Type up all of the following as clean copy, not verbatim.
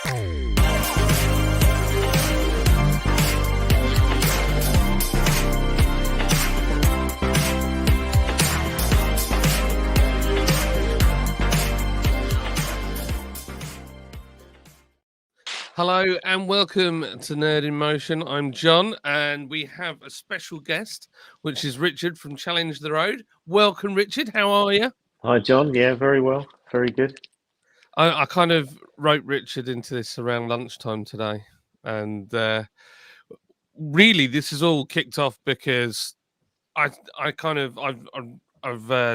Hello and welcome to Nerd in Motion. I'm John, and we have a special guest, which is Richard from Challenge the Road. Welcome, Richard. How are you? Hi, John. Yeah, very well. Very good. I kind of wrote Richard into this around lunchtime today, and really, this is all kicked off because I've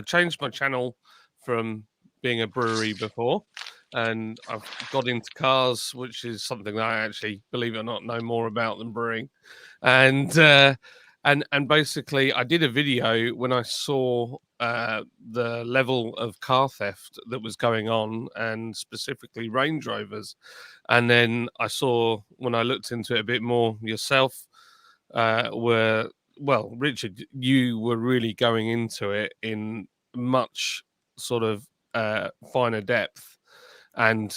changed my channel from being a brewery before, and I've got into cars, which is something that I actually, believe it or not, know more about than brewing. And basically, I did a video when I saw the level of car theft that was going on, and specifically Range Rovers. And then I saw, when I looked into it a bit more, yourself well, Richard, you were really going into it in much sort of finer depth and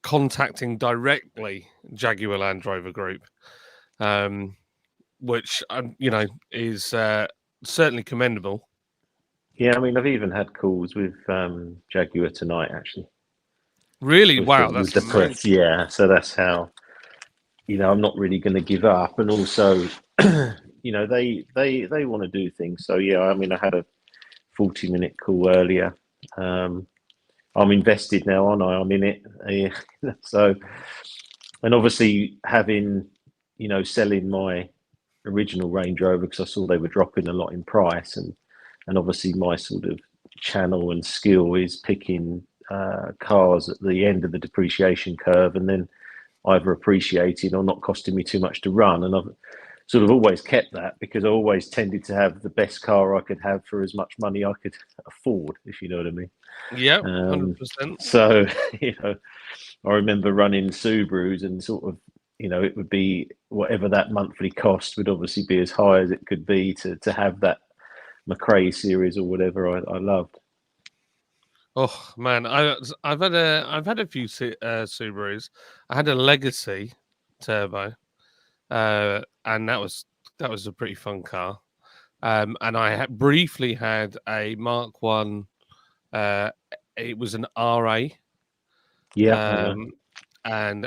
contacting directly Jaguar Land Rover Group, which, is certainly commendable. Yeah, I mean, I've even had calls with Jaguar tonight, actually. Really? Wow, that's the press. Yeah, so that's how, I'm not really going to give up. And also, they want to do things. So, yeah, I mean, I had a 40-minute call earlier. I'm invested now, aren't I? I'm in it. So, and obviously having, selling my original Range Rover, because I saw they were dropping a lot in price, and obviously my sort of channel and skill is picking cars at the end of the depreciation curve, and then either appreciating or not costing me too much to run. And I've sort of always kept that, because I always tended to have the best car I could have for as much money I could afford, if you know what I mean. Yeah, 100%. So, I remember running Subarus, and sort of, it would be whatever that monthly cost would obviously be as high as it could be to have that McRae series or whatever I loved. Oh man, I've had a few Subarus. I had a Legacy Turbo, and that was a pretty fun car. And I briefly had a Mark 1. It was an RA. Yeah. And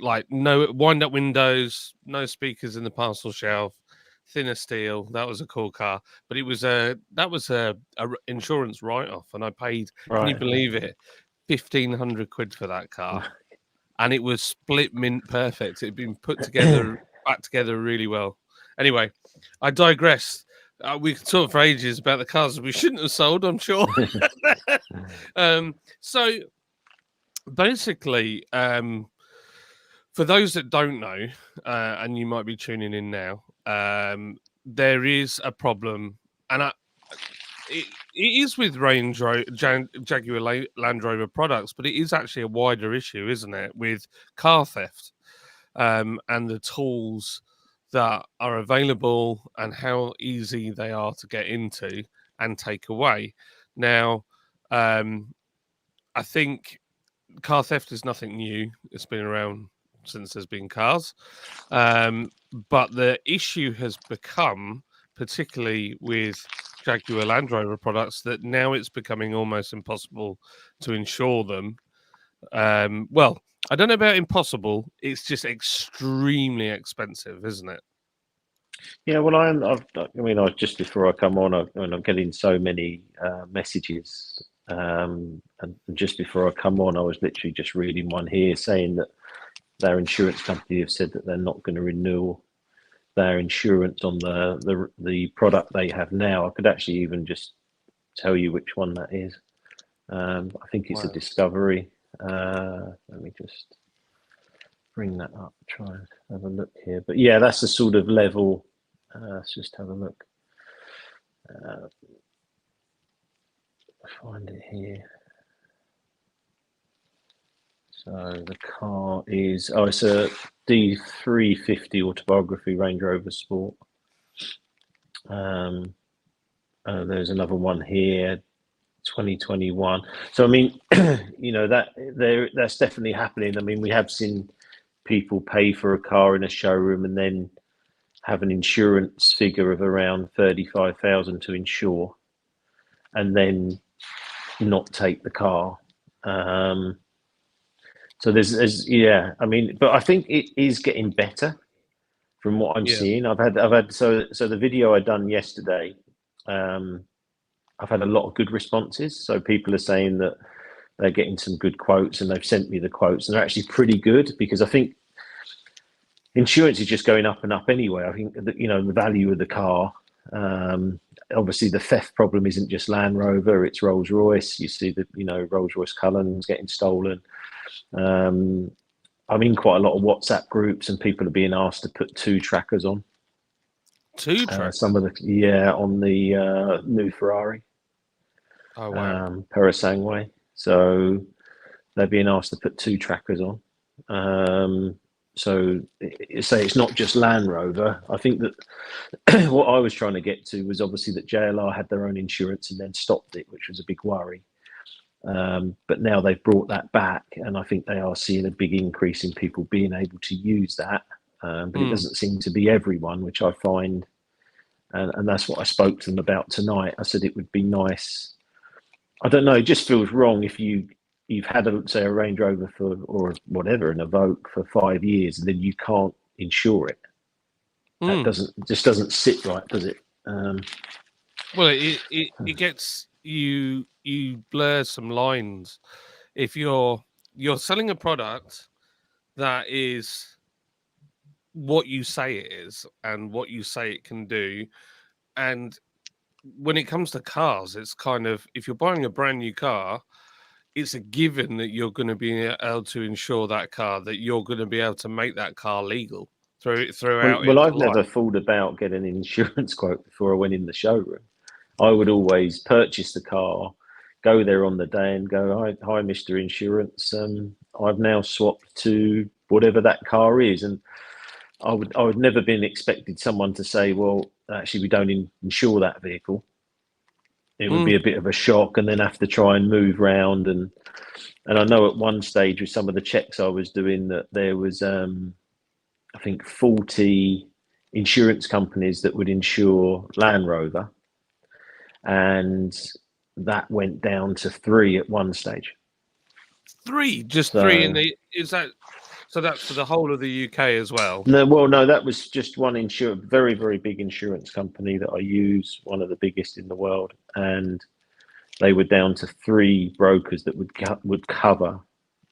like no wind-up windows, no speakers in the parcel shelf, thinner steel. That was a cool car, but it was a insurance write-off, and I paid. Right. Can you believe it? 1,500 quid for that car, and it was split mint perfect. It had been put together, back together really well. Anyway, I digress. We could talk for ages about the cars we shouldn't have sold, I'm sure. So basically, for those that don't know, and you might be tuning in now, there is a problem, and it is with Jaguar Land Rover products, but it is actually a wider issue, isn't it, with car theft, and the tools that are available and how easy they are to get into and take away. Now, I think car theft is nothing new. It's been around since there's been cars. But the issue has become, particularly with Jaguar Land Rover products, that now it's becoming almost impossible to insure them. Well, I don't know about impossible. It's just extremely expensive, isn't it? Yeah, well, just before I come on, I'm getting so many messages, and just before I come on, I was literally just reading one here saying that their insurance company have said that they're not going to renew their insurance on the product they have now. I could actually even just tell you which one that is. I think it's a Discovery. Let me just bring that up, try and have a look here. But yeah, that's the sort of level. Let's just have a look. Find it here. So the car is, it's a D350 autobiography Range Rover Sport. There's another one here, 2021. So I mean, that's definitely happening. I mean, we have seen people pay for a car in a showroom and then have an insurance figure of around 35,000 to insure, and then not take the car. So there's yeah. I mean, but I think it is getting better from what I'm Yeah. seeing. I've had so the video I done yesterday. I've had a lot of good responses. So people are saying that they're getting some good quotes, and they've sent me the quotes, and they're actually pretty good, because I think insurance is just going up and up anyway. I think that, the value of the car. Obviously, the theft problem isn't just Land Rover; it's Rolls Royce. You see that Rolls Royce Cullen's getting stolen. I'm in quite a lot of WhatsApp groups, and people are being asked to put 2 trackers on. 2 trackers? Some of the on the new Ferrari. Oh wow. Perasangway. So they're being asked to put 2 trackers on. So say it's not just Land Rover. I think that what I was trying to get to was obviously that JLR had their own insurance and then stopped it, which was a big worry. But now they've brought that back, and I think they are seeing a big increase in people being able to use that. But it doesn't seem to be everyone, which I find, and that's what I spoke to them about tonight. I said it would be nice. I don't know. It just feels wrong if you've had a Range Rover or whatever, an Evoque for 5 years, and then you can't insure it. That doesn't sit right, does it? Well, it gets you blur some lines. If you're selling a product that is what you say it is and what you say it can do, and when it comes to cars, it's kind of, if you're buying a brand new car, it's a given that you're going to be able to insure that car, that you're going to be able to make that car legal throughout Well, its I've life. never thought about getting an insurance quote before I went in the showroom. I would always purchase the car, go there on the day, and go, "Hi, Mr. Insurance. I've now swapped to whatever that car is," and I would never been expected someone to say, "Well, actually, we don't insure that vehicle." It would be a bit of a shock, and then have to try and move round. And I know at one stage with some of the checks I was doing that there was, I think, 40 insurance companies that would insure Land Rover, and that went down to 3 at one stage. 3, just So, 3 in the, is that, so that's for the whole of the UK as well? No, that was just one very, very big insurance company that I use, one of the biggest in the world, and they were down to 3 brokers that would cover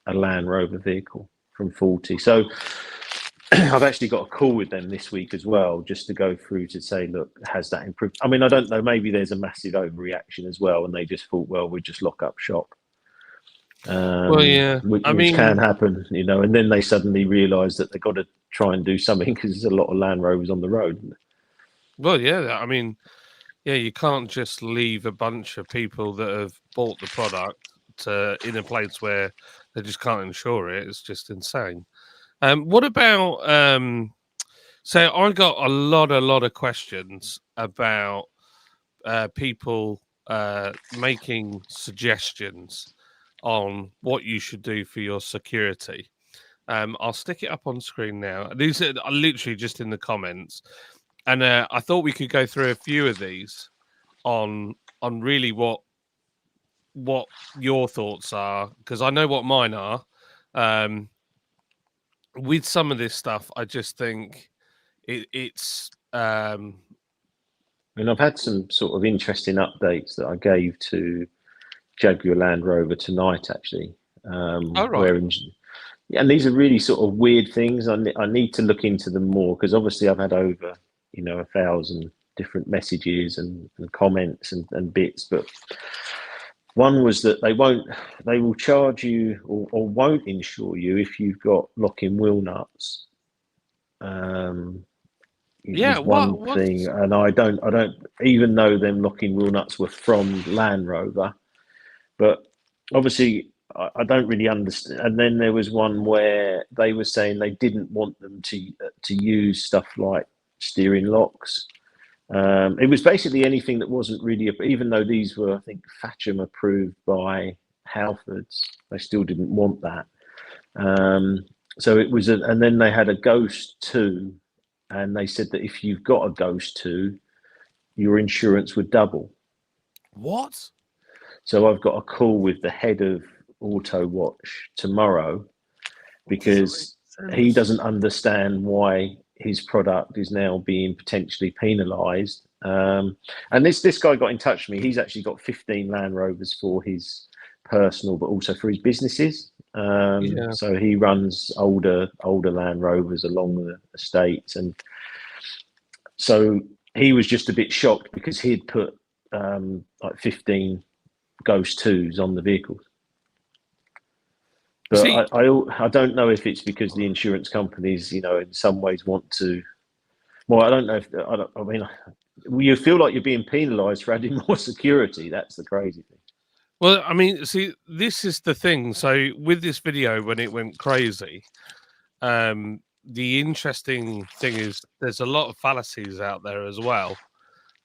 a Land Rover vehicle from 40. So I've actually got a call with them this week as well, just to go through to say, look, has that improved? I mean, I don't know, maybe there's a massive overreaction as well, and they just thought, well, we'll just lock up shop. Well, yeah, which I mean, can happen, and then they suddenly realise that they've got to try and do something because there's a lot of Land Rovers on the road. well, yeah, I mean, yeah, you can't just leave a bunch of people that have bought the product in a place where they just can't insure it. It's just insane. What about? So I got a lot of questions about people making suggestions on what you should do for your security. I'll stick it up on screen now. These are literally just in the comments, and I thought we could go through a few of these on really what your thoughts are, because I know what mine are. With some of this stuff, I just think it's. And I've had some sort of interesting updates that I gave to Jaguar Land Rover tonight, actually. All right. Where and these are really sort of weird things. I need to look into them more, because obviously I've had over 1,000 different messages and comments and bits. But one was that they will charge you or won't insure you if you've got locking wheel nuts. It Yeah. was one thing, and I don't even know them locking wheel nuts were from Land Rover, but obviously I don't really understand. And then there was one where they were saying they didn't want them to use stuff like steering locks, It was basically anything that wasn't really, even though these were, I think, Fatcham approved by Halfords, they still didn't want that. So it was, and then they had a Ghost 2, and they said that if you've got a Ghost 2, your insurance would double. What? So I've got a call with the head of Auto Watch tomorrow because he doesn't understand why his product is now being potentially penalised. And this guy got in touch with me. He's actually got 15 Land Rovers for his personal, but also for his businesses. So he runs older Land Rovers along the estates, and so he was just a bit shocked because he'd put like 15 Ghost 2s on the vehicles. But See, I don't know if it's because the insurance companies, in some ways want to. Well, I don't know if I mean, you feel like you're being penalised for adding more security. That's the crazy thing. well, I mean, see, this is the thing. So with this video, when it went crazy, the interesting thing is there's a lot of fallacies out there as well.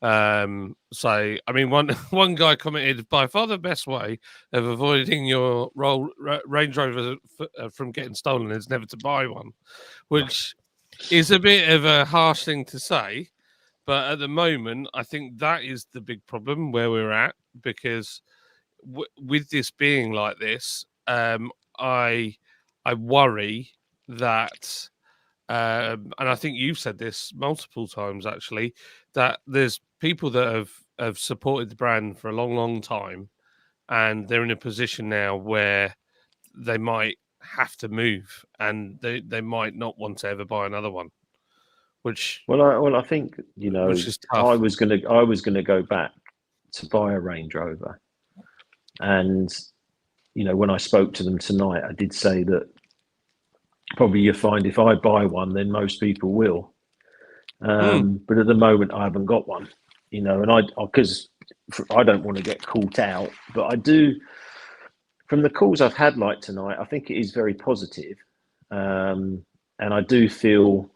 So I mean, one guy commented, by far the best way of avoiding your Range Rover from getting stolen is never to buy one, which is a bit of a harsh thing to say, but at the moment I think that is the big problem where we're at, because with this being like this, I worry that and I think you've said this multiple times actually, that there's people that have supported the brand for a long time, and they're in a position now where they might have to move, and they might not want to ever buy another one, which I think is I tough. was gonna go back to buy a Range Rover, and when I spoke to them tonight, I did say that probably you'll find if I buy one, then most people will. But at the moment, I haven't got one, and because I don't want to get caught out, but I do. From the calls I've had like tonight, I think it is very positive, and I do feel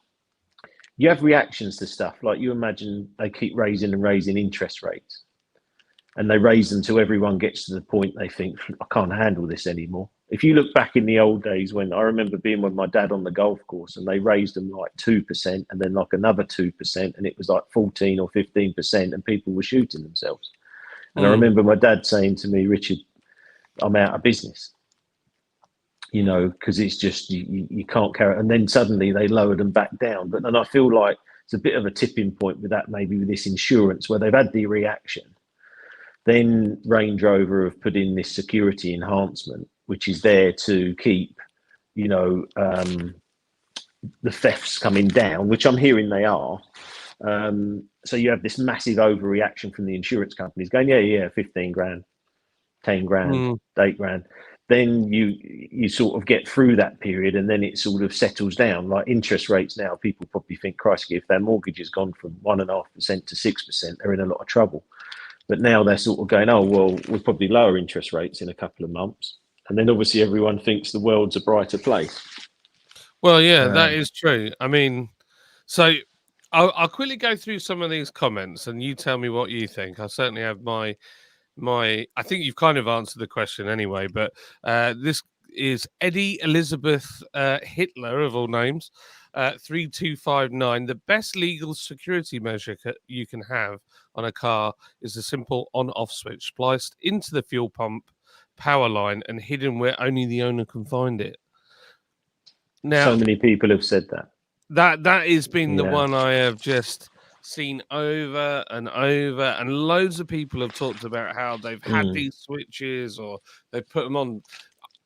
you have reactions to stuff. Like you imagine they keep raising and raising interest rates, and they raise them till everyone gets to the point they think, I can't handle this anymore. If you look back in the old days, when I remember being with my dad on the golf course, and they raised them like 2% and then like another 2%, and it was like 14 or 15%, and people were shooting themselves. And I remember my dad saying to me, Richard, I'm out of business, because it's just, you can't carry it. And then suddenly they lowered them back down. But then I feel like it's a bit of a tipping point with that, maybe with this insurance, where they've had the reaction. Then Range Rover have put in this security enhancement, which is there to keep, the thefts coming down, which I'm hearing they are. So you have this massive overreaction from the insurance companies going, yeah, 15 grand, 10 grand, 8 grand. Then you sort of get through that period, and then it sort of settles down. Like interest rates now, people probably think, Christ, if their mortgage has gone from 1.5% to 6%, they're in a lot of trouble. But now they're sort of going, oh, well, we'll probably lower interest rates in a couple of months. And then obviously everyone thinks the world's a brighter place. Well, yeah, that is true. I mean, so I'll quickly go through some of these comments, and you tell me what you think. I certainly have my. I think you've kind of answered the question anyway, but this is Eddie Elizabeth Hitler, of all names, 3259. The best legal security measure you can have on a car is a simple on-off switch spliced into the fuel pump power line and hidden where only the owner can find it. Now, so many people have said that. That has been the one I have just seen over and over, and loads of people have talked about how they've had these switches or they've put them on.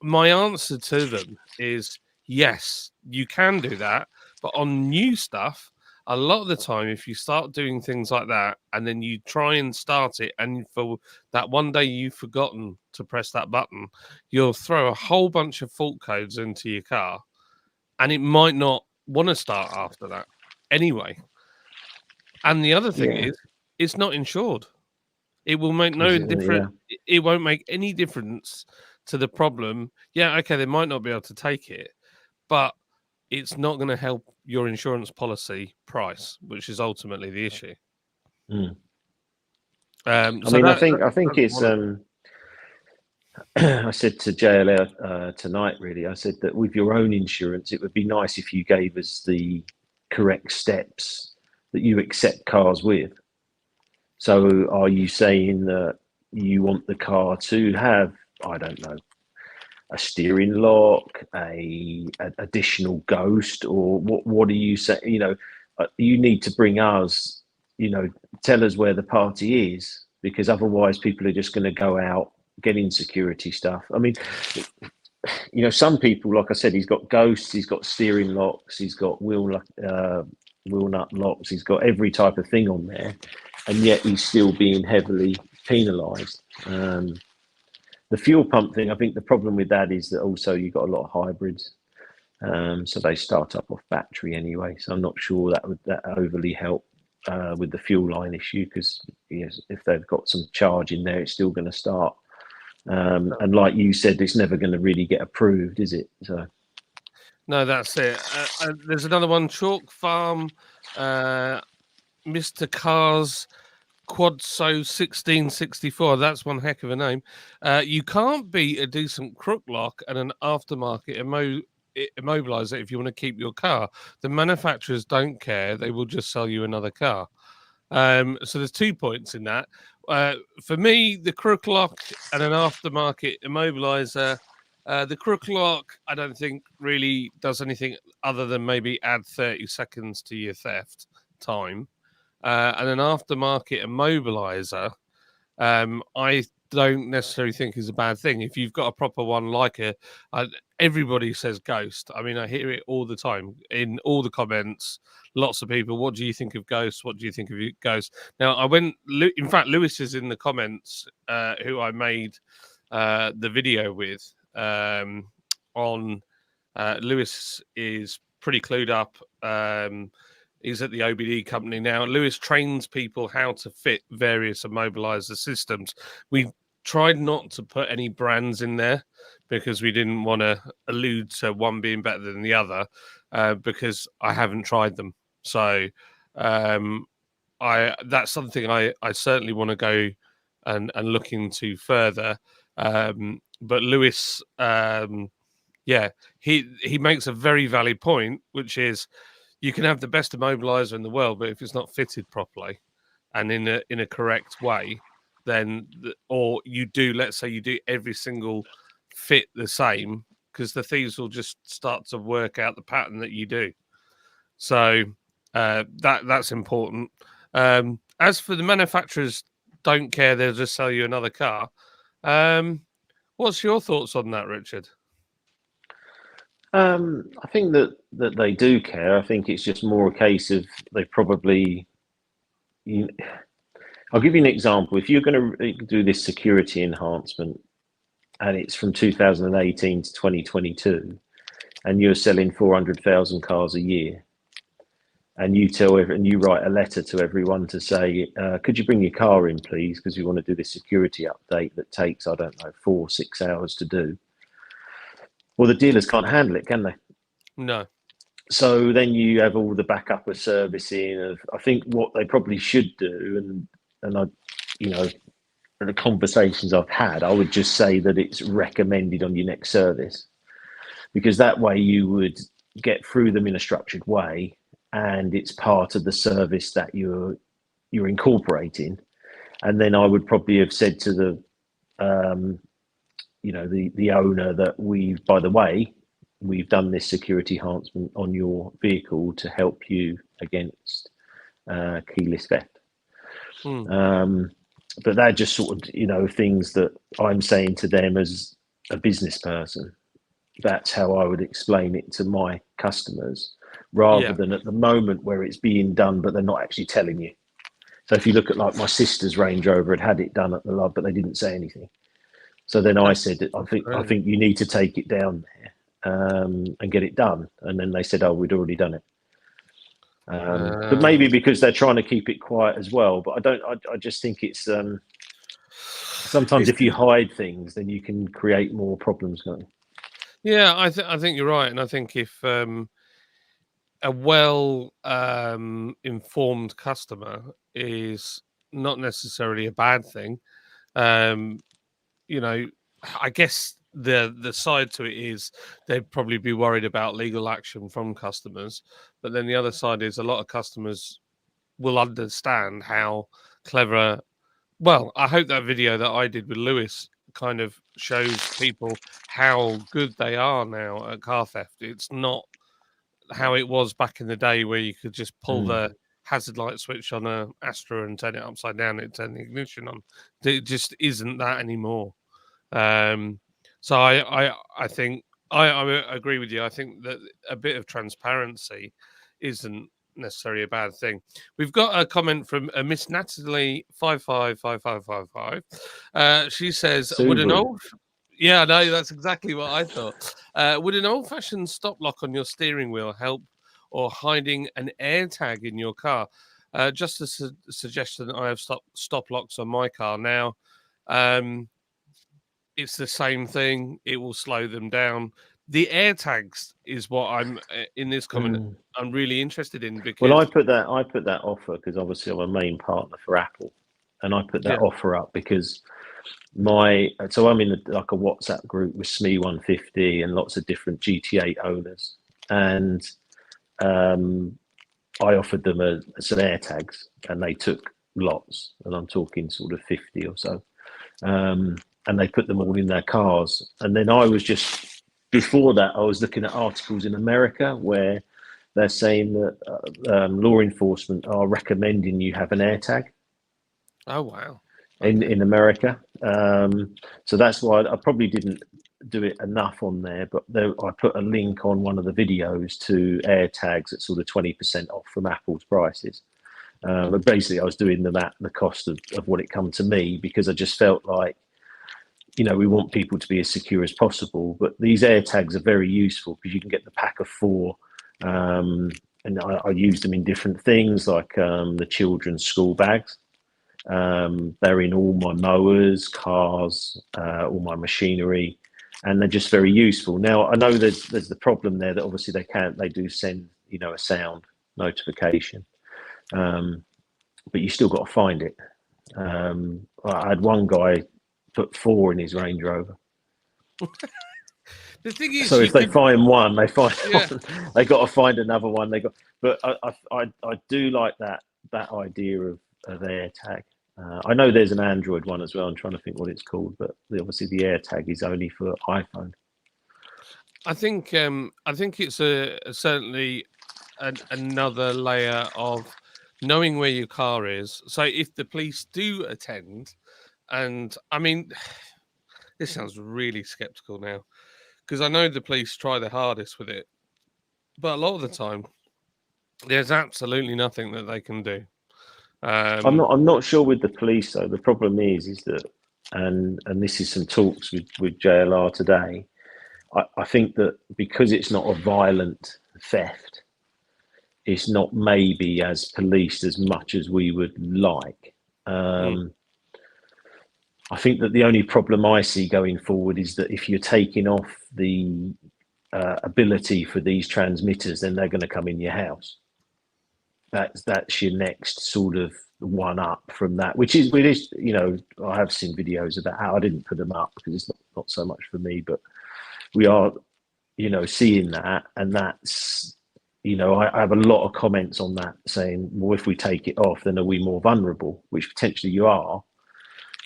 My answer to them is yes, you can do that, but on new stuff, a lot of the time, if you start doing things like that and then you try and start it, and for that one day you've forgotten to press that button, you'll throw a whole bunch of fault codes into your car, and it might not want to start after that anyway. And the other thing is, it's not insured. It will make no difference. It won't make any difference to the problem. Yeah, okay, they might not be able to take it, but it's not going to help your insurance policy price, which is ultimately the issue. Mm. I mean, I think it's. I said to JLR tonight, really, I said that with your own insurance, it would be nice if you gave us the correct steps that you accept cars with. So are you saying that you want the car to have, I don't know, a steering lock, a additional ghost, or what do you say? You need to bring us, tell us where the party is, because otherwise people are just going to go out getting security stuff. I mean, some people, like I said, he's got ghosts, he's got steering locks, he's got wheel nut locks, he's got every type of thing on there, and yet he's still being heavily penalised. The fuel pump thing, I think the problem with that is that also you've got a lot of hybrids, so they start up off battery anyway. So I'm not sure that would overly help with the fuel line issue, because if they've got some charge in there, it's still going to start. And like you said, it's never going to really get approved, is it? So no, that's it. There's another one, Chalk Farm, Mr. Cars Quadso 1664. That's one heck of a name. You can't beat a decent crook lock and an aftermarket immobilizer if you want to keep your car. The manufacturers don't care; they will just sell you another car. So there's 2 points in that. For me, the crook lock and an aftermarket immobilizer. The crook lock, I don't think really does anything other than maybe add 30 seconds to your theft time. And an aftermarket immobilizer, I don't necessarily think is a bad thing. If you've got a proper one like everybody says Ghost. I mean, I hear it all the time in all the comments. Lots of people, what do you think of Ghost? What do you think of Ghost? Now, in fact, Lewis is in the comments, who I made the video with on. Lewis is pretty clued up. He's at the OBD company now. Lewis trains people how to fit various immobilizer systems. We tried not to put any brands in there because we didn't want to allude to one being better than the other, because I haven't tried them. So that's something I certainly want to go and look into further. But Lewis, he makes a very valid point, which is, you can have the best immobilizer in the world, but if it's not fitted properly and in a correct way, then let's say you do every single fit the same, because the thieves will just start to work out the pattern that you do. So that's important. As for the manufacturers, don't care; they'll just sell you another car. What's your thoughts on that, Richard? I think that they do care. I think it's just more a case of they probably. I'll give you an example. If you're going to do this security enhancement, and it's from 2018 to 2022, and you're selling 400,000 cars a year, and you write a letter to everyone to say, could you bring your car in, please, because we want to do this security update that takes, I don't know, 4-6 hours to do. Well, the dealers can't handle it, can they? No. So then you have all the backup of servicing. I think what they probably should do, and I, the conversations I've had, I would just say that it's recommended on your next service, because that way you would get through them in a structured way, and it's part of the service that you're incorporating. And then I would probably have said to the the owner that by the way, we've done this security enhancement on your vehicle to help you against keyless theft. But they're just sort of, things that I'm saying to them as a business person. That's how I would explain it to my customers, rather than at the moment where it's being done, but they're not actually telling you. So if you look at like my sister's Range Rover, had it done at the lab, but they didn't say anything. So then I said, I think you need to take it down there and get it done. And then they said, oh, we'd already done it. But maybe because they're trying to keep it quiet as well. But I just think it's sometimes if you hide things, then you can create more problems, can't you? Yeah, I think you're right. And I think if a well informed customer is not necessarily a bad thing. You know, I guess the side to it is they'd probably be worried about legal action from customers, but then the other side is a lot of customers will understand how clever. Well, I hope that video that I did with Lewis kind of shows people how good they are now at car theft. It's not how it was back in the day where you could just pull the hazard light switch on a Astra and turn it upside down and turn the ignition on. It just isn't that anymore. So I think I agree with you. I think that a bit of transparency isn't necessarily a bad thing. We've got a comment from Miss Natalie 555555. She says, "Would an Subaru. old yeah, no, that's exactly what I thought. Would an old-fashioned stop lock on your steering wheel help, or hiding an AirTag in your car? Just a suggestion. I have stop locks on my car now. Um, it's the same thing. It will slow them down. The AirTags is what I'm in this comment. I'm really interested in because Well, I put that offer because obviously I'm a main partner for Apple, and I put that offer up because I'm in like a WhatsApp group with SME 150 and lots of different GT8 owners, and I offered them some AirTags, and they took lots, and I'm talking sort of 50 or so, and they put them all in their cars, and then I was just before that I was looking at articles in America where they're saying that law enforcement are recommending you have an AirTag. Oh wow! In America, so that's why I probably didn't do it enough on there. But I put a link on one of the videos to AirTags at sort of 20% off from Apple's prices. But basically, I was doing them at the cost of what it come to me because I just felt like, we want people to be as secure as possible. But these AirTags are very useful because you can get the pack of 4. And I use them in different things like the children's school bags. They're in all my mowers, cars, all my machinery, and they're just very useful. Now I know there's the problem there that obviously they do send a sound notification, but you still got to find it. I had one guy put 4 in his Range Rover. The thing is, so if they find one, they find one. They got to find another one. But I do like that idea of AirTag. I know there's an Android one as well. I'm trying to think what it's called, but obviously the AirTag is only for iPhone. I think it's certainly another layer of knowing where your car is. So if the police do attend, and I mean, this sounds really skeptical now, because I know the police try their hardest with it, but a lot of the time, there's absolutely nothing that they can do. I'm not sure with the police though. The problem is that, and this is some talks with JLR today. I think that because it's not a violent theft, it's not maybe as policed as much as we would like. I think that the only problem I see going forward is that if you're taking off the ability for these transmitters, then they're going to come in your house. That's your next sort of one up from that, which is I have seen videos about how I didn't put them up because it's not so much for me, but we are seeing that, and that's I have a lot of comments on that saying, well, if we take it off, then are we more vulnerable? Which potentially you are,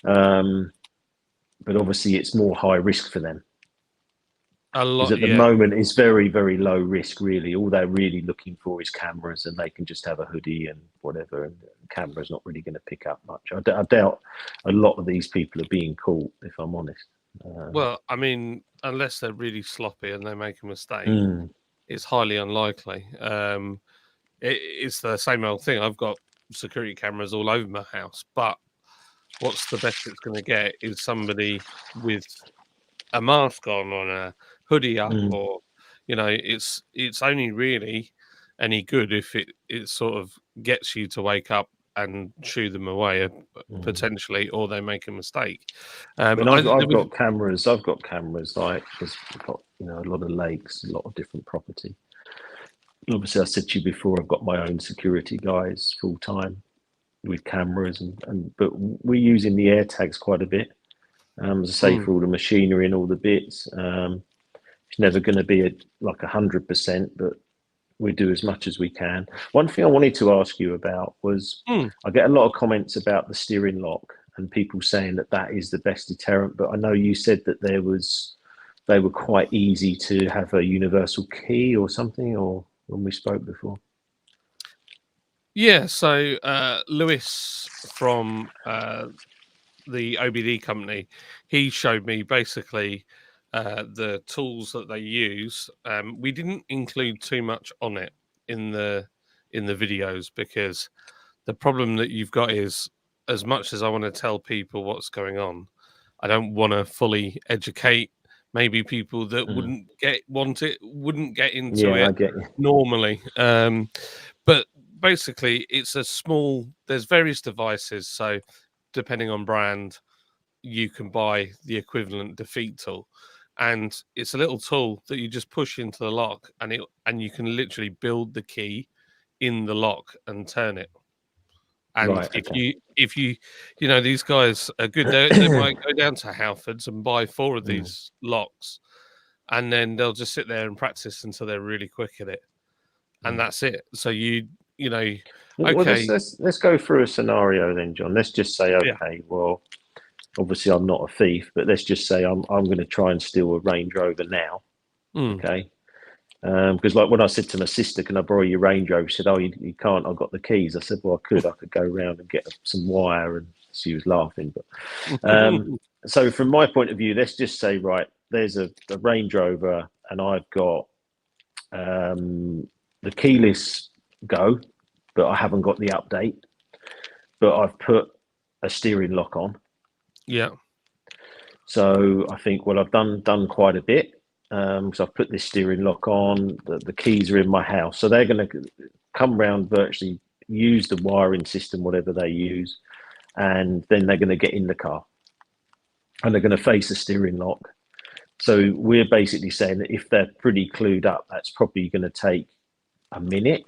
but obviously it's more high risk for them. Because at the moment it's very, very low risk, really. All they're really looking for is cameras, and they can just have a hoodie and whatever, and the camera's not really going to pick up much. I doubt a lot of these people are being caught, if I'm honest. Well, I mean, unless they're really sloppy and they make a mistake, it's highly unlikely. It's the same old thing. I've got security cameras all over my house, but what's the best it's going to get is somebody with a mask on a hoodie up, or it's only really any good if it sort of gets you to wake up and shoo them away potentially, or they make a mistake. I've got cameras. Like, because we've got a lot of lakes, a lot of different property. obviously I said to you before, I've got my own security guys full time with cameras, but we're using the air tags quite a bit. As I say, for all the machinery and all the bits. It's never going to be like 100%, but we do as much as we can. One thing I wanted to ask you about was I get a lot of comments about the steering lock and people saying that that is the best deterrent, but I know you said that they were quite easy to have a universal key or something, or when we spoke before. Yeah, so Lewis from the OBD company, he showed me basically the tools that they use. We didn't include too much on it in the videos, because the problem that you've got is, as much as I want to tell people what's going on, I don't want to fully educate maybe people that wouldn't get into Yeah, I it get you. normally. But basically, it's a small. There's various devices, so depending on brand, you can buy the equivalent defeat tool, and it's a little tool that you just push into the lock, and you can literally build the key in the lock and turn it. And Right, okay. if you these guys are good, they might go down to Halfords and buy 4 of these locks, and then they'll just sit there and practice until they're really quick at it, and that's it. So Well, okay, let's go through a scenario then, John. Let's just say, yeah, okay, well, obviously I'm not a thief, but let's just say I'm going to try and steal a Range Rover now. Okay. Because like when I said to my sister, can I borrow your Range Rover? She said, oh, you can't. I've got the keys. I said, well, I could go around and get some wire. And she was laughing. But so from my point of view, let's just say, right, there's a Range Rover and I've got the keyless go, but I haven't got the update. But I've put a steering lock on. yeah. So I think, well, I've done quite a bit. So I've put this steering lock on. The keys are in my house, so they're going to come round, virtually use the wiring system, whatever they use, and then they're going to get in the car, and they're going to face the steering lock. So we're basically saying that if they're pretty clued up, that's probably going to take a minute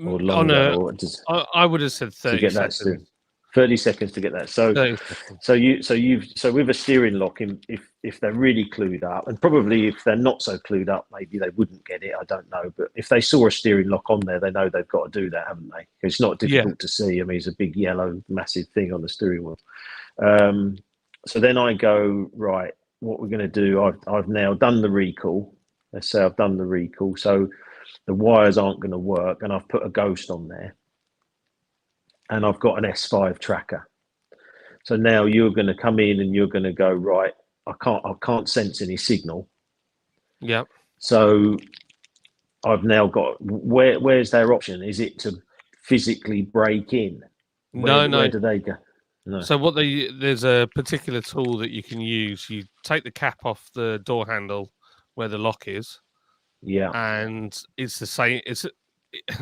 or longer, or just I would have said to 30 get that seconds. 30 seconds to get that. So 30 seconds. so with a steering lock, if they're really clued up, and probably if they're not so clued up, maybe they wouldn't get it. I don't know, but if they saw a steering lock on there, they know they've got to do that, haven't they? It's not difficult to see. I mean, it's a big yellow massive thing on the steering wheel. So then I go, right, what we're going to do? I've now done the recall. Let's say I've done the recall, so the wires aren't going to work, and I've put a ghost on there. And I've got an S5 tracker. So now you're going to come in and you're going to go, right, I can't sense any signal. Yeah. So I've now got, where's their option? Is it to physically break in? No. Where do they go? No. So there's a particular tool that you can use. You take the cap off the door handle where the lock is. Yeah. And it's the same.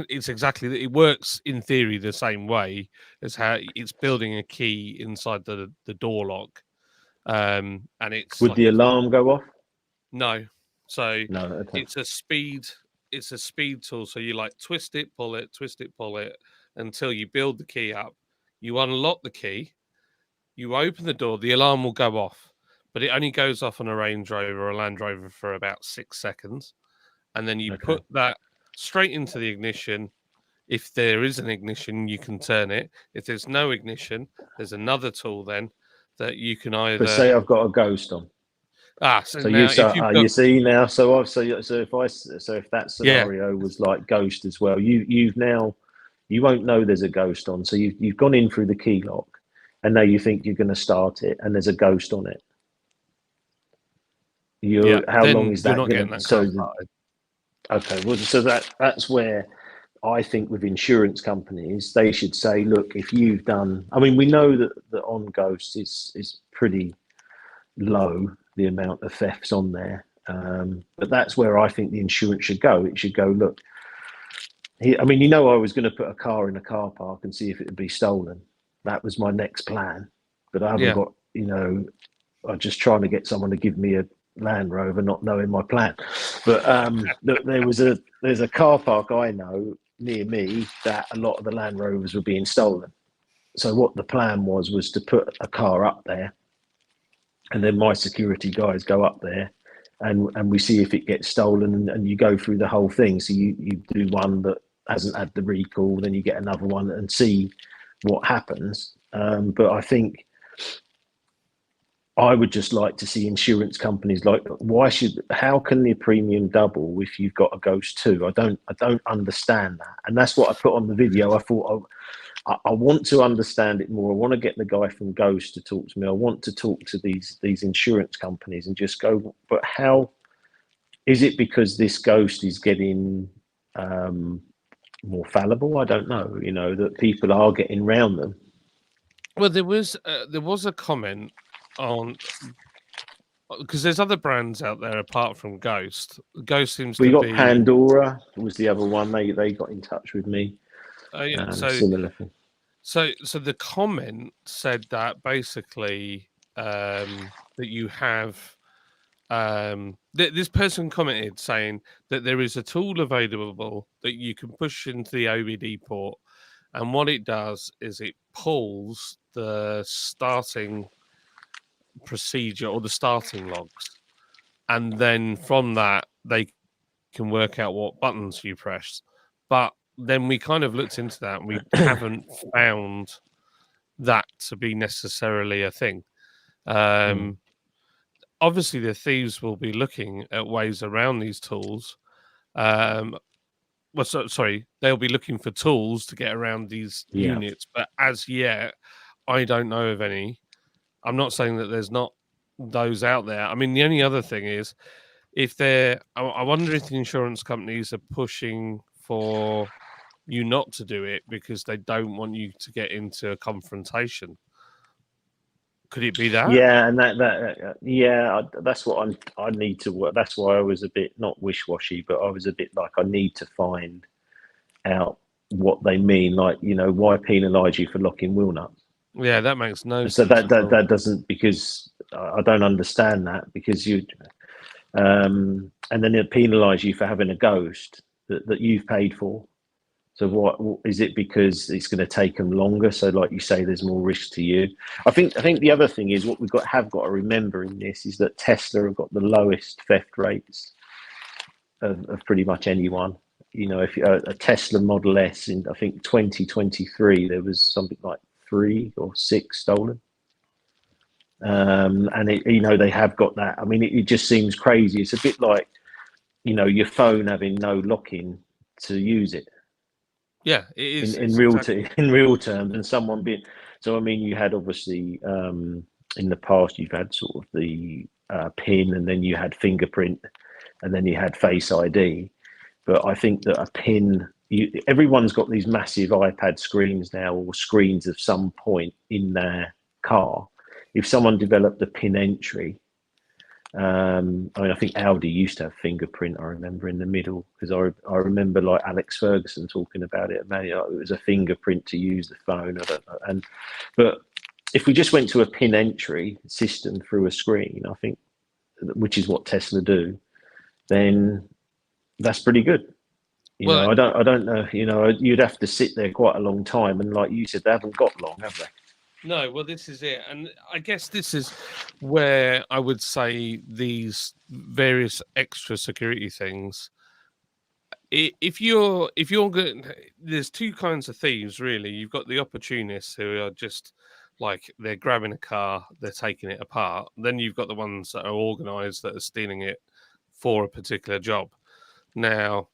It's exactly, it works in theory the same way as how it's building a key inside the door lock. And it's Would like the alarm go off? no. So No. Okay. it's a speed tool. So you like twist it, pull it until you build the key up. You unlock the key, you open the door, the alarm will go off, but it only goes off on a Range Rover or a Land Rover for about 6 seconds. And then you put that straight into the ignition. If there is an ignition, you can turn it. If there's no ignition, there's another tool then that you can either. But say I've got a ghost on. So now if you've got, you see now. So if that scenario was like ghost as well, you won't know there's a ghost on. So you've gone in through the key lock, and now you think you're going to start it, and there's a ghost on it. How long is that going to? Okay, well, so that's where I think with insurance companies, they should say, look, if you've done, I mean, we know that on ghosts is pretty low, the amount of thefts on there. But that's where I think the insurance should go. It should go, look, I mean, I was going to put a car in a car park and see if it would be stolen. That was my next plan. But I haven't got, I'm just trying to get someone to give me a Land Rover, not knowing my plan. But there's a car park I know near me that a lot of the Land Rovers were being stolen. So what the plan was to put a car up there, and then my security guys go up there, and we see if it gets stolen, and you go through the whole thing. So you do one that hasn't had the recall, then you get another one and see what happens. But I think I would just like to see insurance companies how can the premium double if you've got a Ghost 2? I don't understand that. And that's what I put on the video. I thought I want to understand it more. I want to get the guy from Ghost to talk to me. I want to talk to these insurance companies and just go, but how is it because this Ghost is getting more fallible? I don't know, that people are getting round them. Well, there was a comment on, because there's other brands out there apart from Ghost. Ghost seems we to got be Pandora was the other one. They got in touch with me. yeah, Similar thing. So the comment said that basically that you have this person commented saying that there is a tool available that you can push into the OBD port, and what it does is it pulls the starting procedure or the starting logs, and then from that they can work out what buttons you press. But then we kind of looked into that and we haven't found that to be necessarily a thing. Obviously the thieves will be looking at ways around these tools. They'll be looking for tools to get around these units, but as yet I don't know of any. I'm not saying that there's not those out there. I mean, the only other thing is, I wonder if the insurance companies are pushing for you not to do it because they don't want you to get into a confrontation. Could it be that? Yeah, and that's what I need to work. That's why I was a bit not wish-washy, but I was a bit like I need to find out what they mean. Like, why penalise you for locking wheel nuts? Yeah, that makes no So sense. that doesn't, because I don't understand that, because and then they'll penalise you for having a Ghost that you've paid for. So what is it, because it's going to take them longer? So like you say, there's more risk to you. I think the other thing is what have got to remember in this is that Tesla have got the lowest theft rates of pretty much anyone. If a Tesla Model S in, I think 2023, there was something like 3 or 6 stolen. And they have got that. I mean, it just seems crazy. It's a bit like, your phone having no locking to use it. Yeah, it is in real terms, and someone being. So I mean, you had obviously in the past you've had sort of the PIN, and then you had fingerprint, and then you had Face ID. But I think that a PIN, everyone's got these massive iPad screens now, or screens of some point in their car. If someone developed a PIN entry, I mean, I think Audi used to have fingerprint. I remember in the middle, because I remember like Alex Ferguson talking about it. Man, it was a fingerprint to use the phone. But if we just went to a PIN entry system through a screen, I think, which is what Tesla do, then that's pretty good. I don't know. You'd have to sit there quite a long time, and like you said, they haven't got long, have they? No, well, this is it, and I guess this is where I would say these various extra security things. If you're good, there's two kinds of thieves really. You've got the opportunists who are just like they're grabbing a car, they're taking it apart. Then you've got the ones that are organised that are stealing it for a particular job. Now,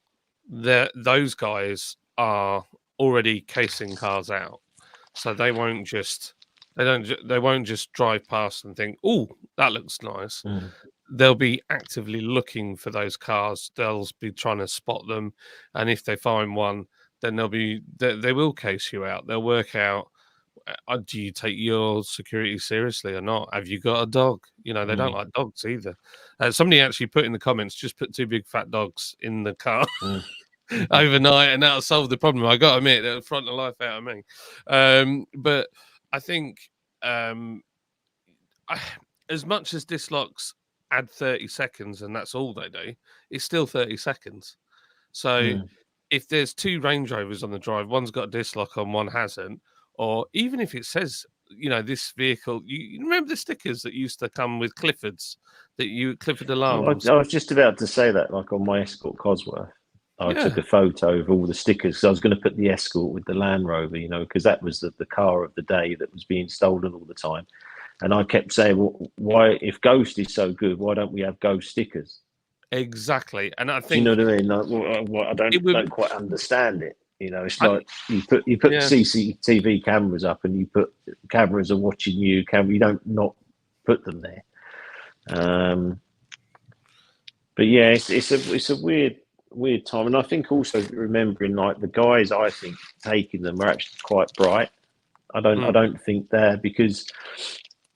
those guys are already casing cars out, so they won't just drive past and think, "Oh, that looks nice." They'll be actively looking for those cars. They'll be trying to spot them, and if they find one, then they will case you out. They'll work out, do you take your security seriously or not? Have you got a dog? They don't like dogs either. Somebody actually put in the comments, just put 2 big fat dogs in the car overnight, and that'll solve the problem. I got to admit, that'll front the life out of me. But I think as much as this looks add 30 seconds and that's all they do, it's still 30 seconds. So Mm. if there's two Range Rovers on the drive, one's got a disc lock on, one hasn't, or even if it says, this vehicle, you remember the stickers that used to come with Clifford's, Clifford alarms? I was just about to say that, like on my Escort Cosworth, I took Yeah, a photo of all the stickers because I was going to put the Escort with the Land Rover, because that was the car of the day that was being stolen all the time. And I kept saying, well, why, if Ghost is so good, why don't we have Ghost stickers? exactly. And I Do you know think what I mean? Like, I it would, don't quite understand it. It's I, like you put yeah, CCTV cameras up, and you put cameras are watching you. You don't not put them there. But yeah, it's a weird time, and I think also remembering like the guys I think taking them are actually quite bright. I mm, don't think they're, because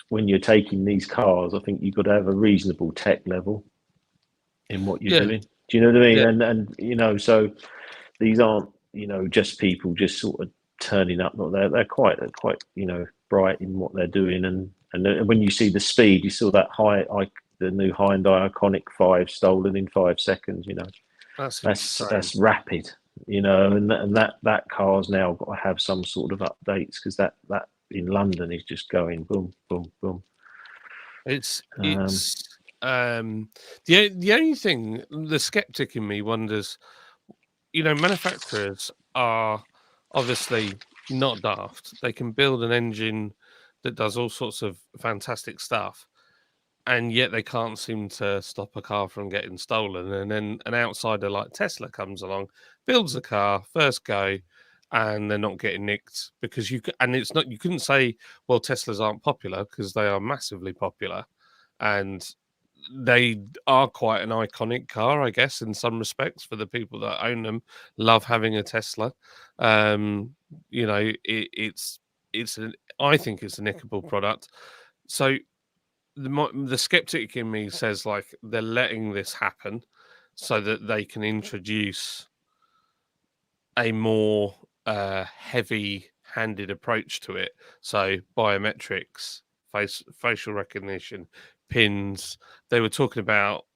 when you're taking these cars, I think you've got to have a reasonable tech level in what you're yeah, doing. Do you know what I mean? yeah, And so these aren't just people just sort of turning up. Not they're quite bright in what they're doing, and when you see the speed, you saw that the new Hyundai Iconic 5 stolen in 5 seconds. that's insane. That's rapid. And that car's now got to have some sort of updates, because that in London is just going boom, boom, boom. It's Um, it's the only thing, the skeptic in me wonders, manufacturers are obviously not daft. They can build an engine that does all sorts of fantastic stuff, and yet they can't seem to stop a car from getting stolen. And then an outsider like Tesla comes along, builds a car, first go, and they're not getting nicked because and it's not, you couldn't say, well, Teslas aren't popular, because they are massively popular. And they are quite an iconic car, I guess, in some respects, for the people that own them, love having a Tesla. It's I think it's a nickable product. So the skeptic in me says, like, they're letting this happen so that they can introduce a more heavy-handed approach to it. So biometrics, facial recognition, pins. They were talking about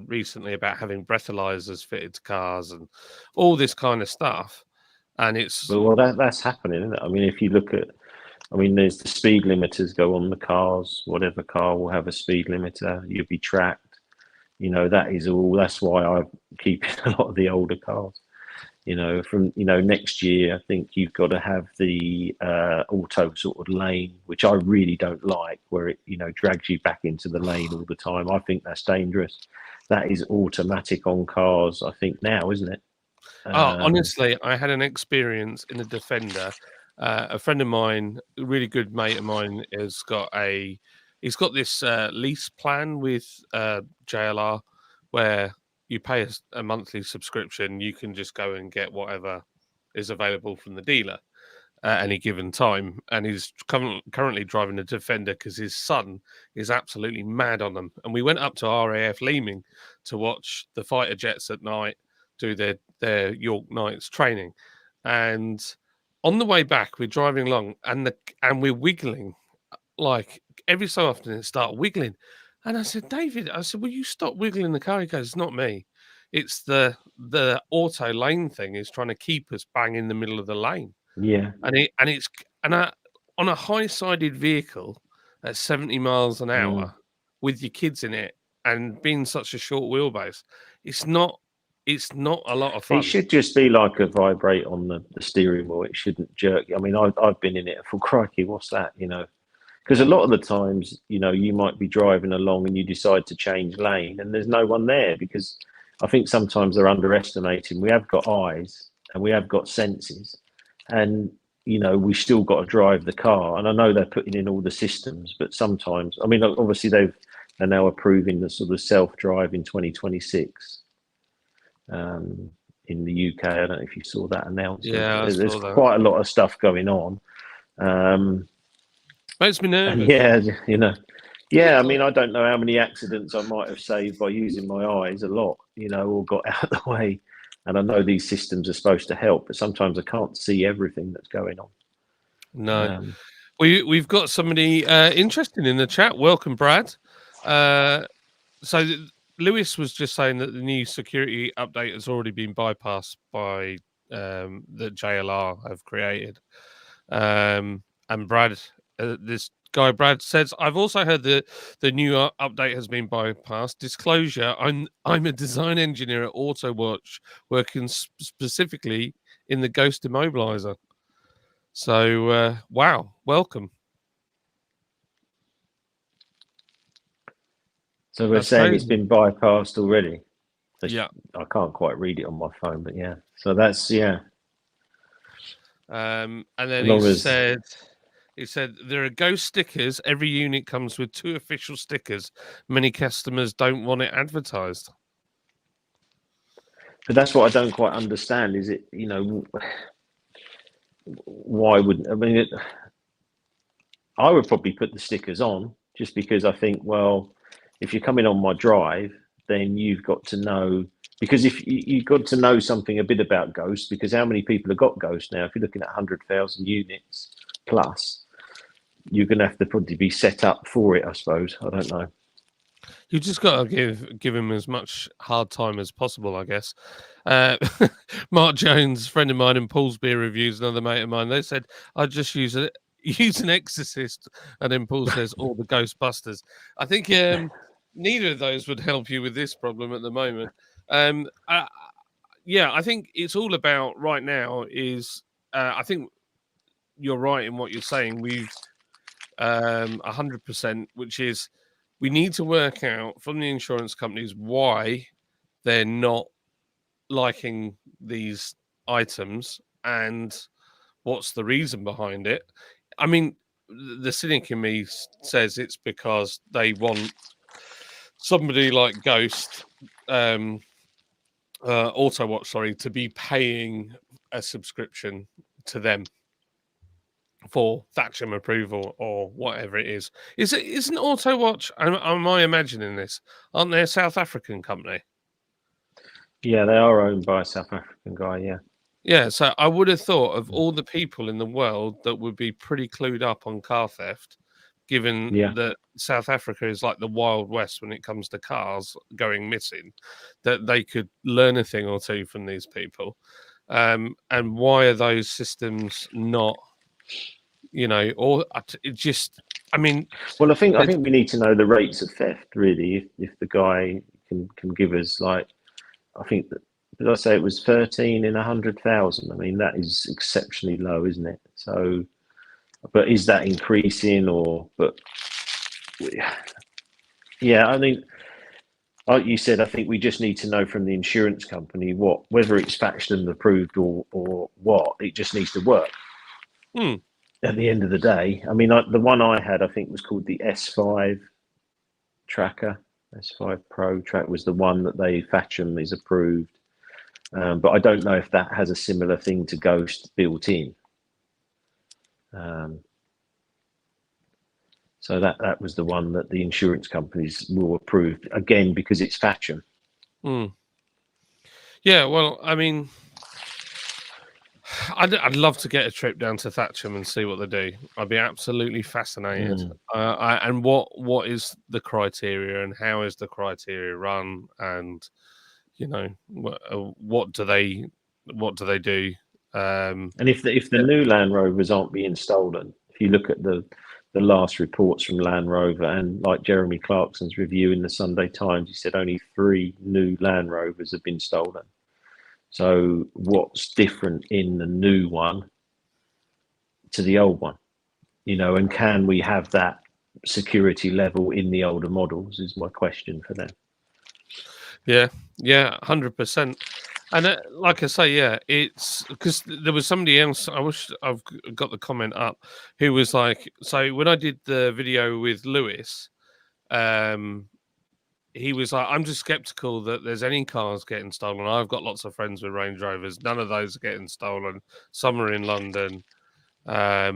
recently about having breathalyzers fitted to cars and all this kind of stuff. And it's well, that's happening, isn't it? I mean, if you look at, there's the speed limiters go on the cars. Whatever car will have a speed limiter. You'll be tracked. That is all. That's why I keep a lot of the older cars. From next year, I think you've got to have the auto sort of lane, which I really don't like, where it drags you back into the lane all the time. I think that's dangerous. That is automatic on cars, I think now, isn't it? honestly, I had an experience in a Defender. A friend of mine, a really good mate of mine, he's got this lease plan with JLR, where you pay a monthly subscription. You can just go and get whatever is available from the dealer at any given time. And he's currently driving a Defender because his son is absolutely mad on them. And we went up to RAF Leeming to watch the fighter jets at night do their York Nights training. And on the way back, we're driving along, and we're wiggling, like every so often it start wiggling. And I said, David, will you stop wiggling the car? He goes, it's not me. It's the auto lane thing is trying to keep us bang in the middle of the lane. Yeah. And on a high-sided vehicle at 70 miles an Mm. hour with your kids in it and being such a short wheelbase, it's not a lot of It fun. should just be like a vibrate on the steering wheel. It shouldn't jerk. I mean, I've been in it for crikey. What's that? Because a lot of the times, you might be driving along and you decide to change lane, and there's no one there, because I think sometimes they're underestimating. We have got eyes and we have got senses, and we still got to drive the car. And I know they're putting in all the systems, but sometimes, I mean, obviously they're now approving the sort of self-drive in 2026. In the UK, I don't know if you saw that announcement. Yeah, I There's saw that. quite a lot of stuff going on. Makes me And nervous. yeah, I mean, I don't know how many accidents I might have saved by using my eyes, a lot, or got out of the way. And I know these systems are supposed to help, but sometimes I can't see everything that's going on. No. Um, We've got somebody interesting in the chat. Welcome, Brad. So Lewis was just saying that the new security update has already been bypassed by that JLR have created. And Brad, this guy Brad says, I've also heard that the new update has been bypassed. Disclosure: I'm a design engineer at AutoWatch, working specifically in the Ghost Immobilizer. So wow, welcome. So we're That's saying crazy. it's been bypassed already. Yeah. I can't quite read it on my phone, but yeah. So that's yeah. And then he said there are ghost stickers. Every unit comes with 2 official stickers. Many customers don't want it advertised. But that's what I don't quite understand. Is it, why wouldn't I mean? I would probably put the stickers on just because I think, well, if you're coming on my drive, then you've got to know, because if you've got to know something a bit about Ghost, because how many people have got Ghost now? If you're looking at 100,000 units plus, you're going to have to probably be set up for it, I suppose. I don't know. You just got to give him as much hard time as possible, I guess. Mark Jones, friend of mine, and Paul's Beer Reviews, another mate of mine, they said, I'd just use an exorcist, and then Paul says, all the Ghostbusters. I think neither of those would help you with this problem at the moment. Yeah, I think it's all about right now is, I think you're right in what you're saying. We've 100%, which is we need to work out from the insurance companies why they're not liking these items and what's the reason behind it. I mean, the cynic in me says it's because they want somebody like Ghost, AutoWatch, sorry, to be paying a subscription to them for Thatcham approval or whatever it is. Isn't AutoWatch? Am I imagining this? Aren't they a South African company? Yeah, they are owned by a South African guy. Yeah. Yeah, so I would have thought of all the people in the world that would be pretty clued up on car theft, given Yeah. that South Africa is like the Wild West when it comes to cars going missing, that they could learn a thing or two from these people. And why are those systems not, or it just, I mean, Well, I think we need to know the rates of theft really. If the guy can give us, like, I think that, did I say it was 13 in 100,000? I mean, that is exceptionally low, isn't it? So, but is that increasing but yeah, I mean, like you said, I think we just need to know from the insurance company whether it's Faction approved or what. It just needs to work. At the end of the day, I mean, the one I had, I think, was called the S5 tracker. S5 Pro track was the one that Thatcham is approved. But I don't know if that has a similar thing to Ghost built in. So that was the one that the insurance companies will approve, again, because it's Thatcham. Yeah, well, I mean, I'd love to get a trip down to Thatcham and see what they do. I'd be absolutely fascinated. And what is the criteria and how is the criteria run? And what do they do? And if the new Land Rovers aren't being stolen, if you look at the last reports from Land Rover, and like Jeremy Clarkson's review in the Sunday Times, he said only 3 new Land Rovers have been stolen. So what's different in the new one to the old one? And can we have that security level in the older models is my question for them. Yeah, 100%. And like I say, yeah, it's because there was somebody else. I wish I've got the comment up, who was like, so when I did the video with Lewis, he was like, I'm just skeptical that there's any cars getting stolen. I've got lots of friends with Range Rovers. None of those are getting stolen. Some are in London. I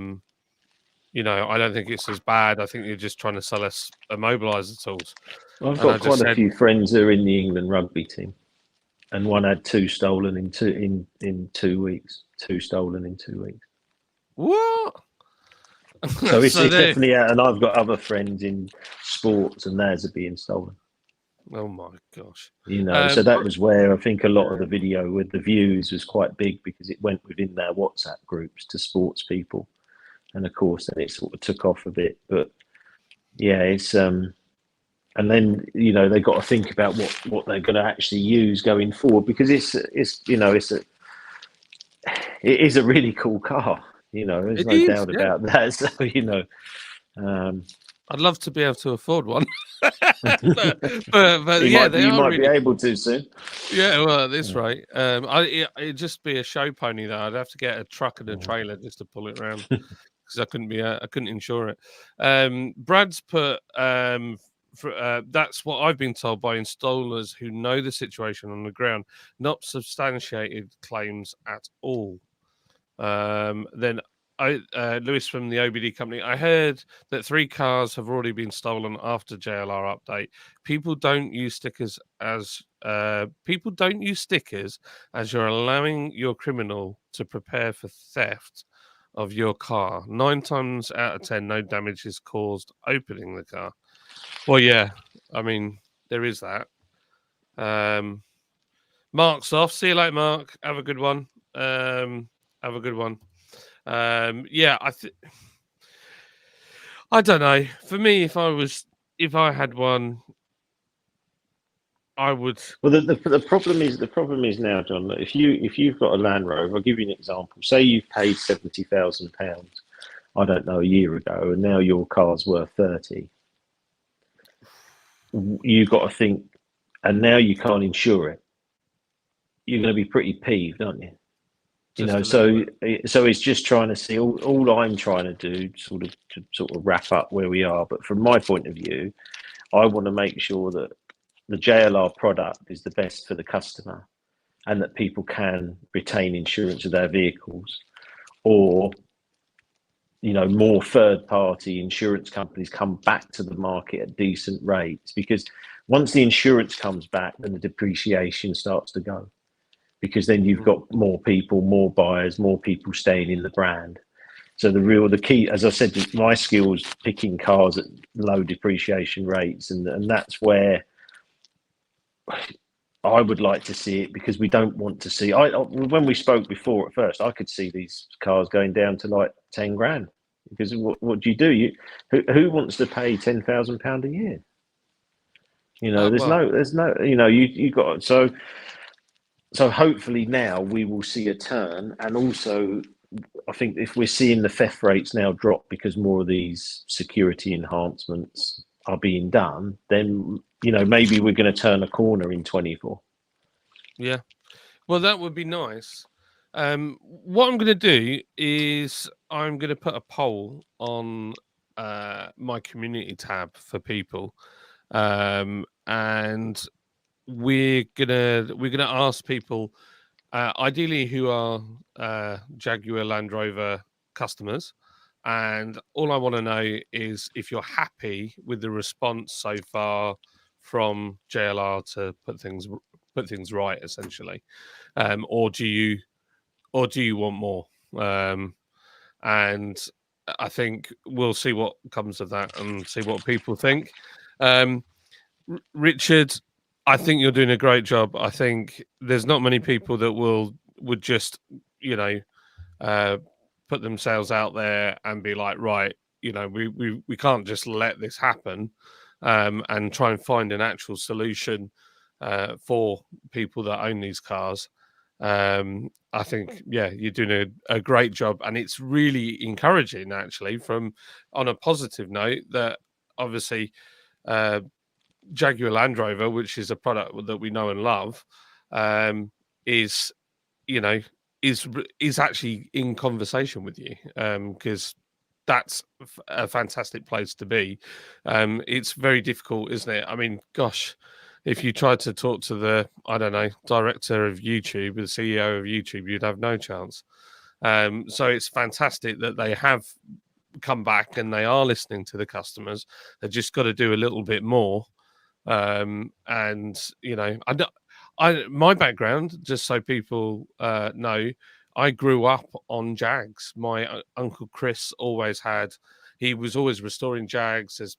don't think it's as bad. I think you're just trying to sell us immobilizer tools. I've got quite a few friends who are in the England rugby team, and one had 2 stolen in 2 weeks. 2 stolen in 2 weeks. What? So it's definitely out. And I've got other friends in sports, and theirs are being stolen. Oh my gosh. So that was where I think a lot of the video with the views was quite big because it went within their WhatsApp groups to sports people, and of course then it sort of took off a bit. But yeah, it's and then they've got to think about what they're going to actually use going forward, because it is a really cool car. There's no doubt about that. So I'd love to be able to afford one. but you they are might really be able to soon. Yeah, well, at this rate, it'd just be a show pony though. I'd have to get a truck and a trailer just to pull it around because I couldn't insure it. Brad's put that's what I've been told by installers who know the situation on the ground, not substantiated claims at all. Then Lewis from the OBD company, I heard that 3 cars have already been stolen after JLR update. People don't use stickers as you're allowing your criminal to prepare for theft of your car. 9 times out of 10, no damage is caused opening the car. Well, yeah, I mean there is that. Mark's off. See you later, Mark. Have a good one. Have a good one. Yeah, I don't know. For me, if I had one, I would. Well, the problem is now, John, that if you've got a Land Rover, I'll give you an example. Say you've paid £70,000, I don't know, a year ago, and now your car's worth 30. You've got to think, and now you can't insure it. You're going to be pretty peeved, aren't you? So it's just trying to see. All I'm trying to do, sort of wrap up where we are. But from my point of view, I want to make sure that the JLR product is the best for the customer, and that people can retain insurance of their vehicles, or more third-party insurance companies come back to the market at decent rates, because once the insurance comes back, then the depreciation starts to go, because then you've got more people, more buyers, more people staying in the brand. So the key, as I said, my skill is picking cars at low depreciation rates, and that's where I would like to see it, because we don't want to see. When we spoke before at first, I could see these cars going down to like 10 grand, because what do? Who wants to pay £10,000 a year? There's no, you got so hopefully now we will see a turn, and also I think if we're seeing the theft rates now drop because more of these security enhancements are being done, then maybe we're going to turn a corner in 24. Yeah, well, that would be nice. What I'm going to do is I'm going to put a poll on my community tab for people, and we're gonna ask people, ideally who are Jaguar Land Rover customers, and all I want to know is if you're happy with the response so far from JLR to put things right, essentially, or do you want more? And I think we'll see what comes of that and see what people think. Richard, I think you're doing a great job. I think there's not many people that would just, put themselves out there and be like, right, we can't just let this happen, and try and find an actual solution for people that own these cars. I think, yeah, you're doing a great job, and it's really encouraging, actually, on a positive note, that obviously Jaguar Land Rover, which is a product that we know and love, is actually in conversation with you, because that's a fantastic place to be. It's very difficult, isn't it? I mean, gosh, if you tried to talk to the, I don't know, director of YouTube, the CEO of YouTube, you'd have no chance. So it's fantastic that they have come back and they are listening to the customers. They've just got to do a little bit more. And my background, just so people know, I grew up on Jags. My uncle Chris he was always restoring Jags. There's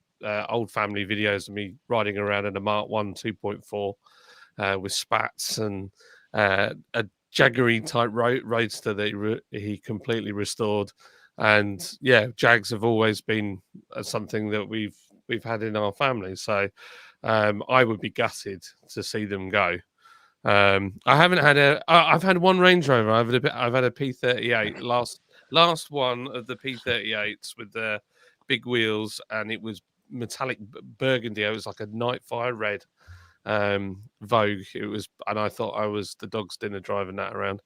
old family videos of me riding around in a Mark 1 2.4 with spats and a Jaggery type roadster that he completely restored. And yeah, Jags have always been something that we've had in our family. So I would be gutted to see them go. I haven't had I've had one Range Rover. I've had a P38 last one of the P38s with the big wheels, and it was metallic burgundy. It was like a Nightfire red Vogue. It was, and I thought I was the dog's dinner driving that around.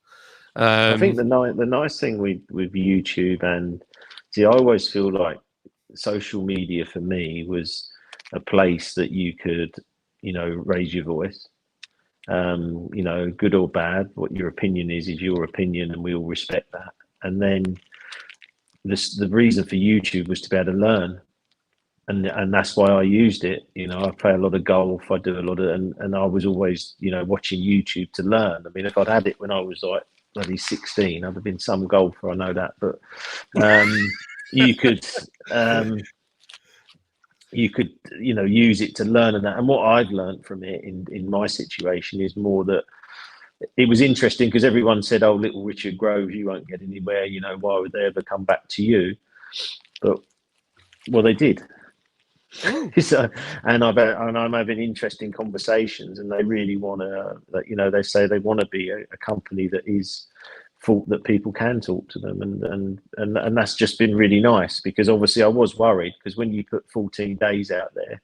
I think the nice thing with YouTube, and see, I always feel like social media for me was a place that you could, raise your voice. Good or bad, what your opinion is your opinion, and we all respect that. And then the reason for YouTube was to be able to learn, and that's why I used it. I play a lot of golf, I do a lot of, and I was always, watching YouTube to learn. I mean, if I'd had it when I was like bloody 16, I'd have been some golfer, I know that. But you could use it to learn. And what I've learned from it in my situation is more that it was interesting, because everyone said, "Oh, little Richard Grove, you won't get anywhere. Why would they ever come back to you?" But well, they did. So, and I'm having interesting conversations, and they really want to. They say they want to be a company that is thought that people can talk to them, and that's just been really nice, because obviously I was worried, because when you put 14 days out there,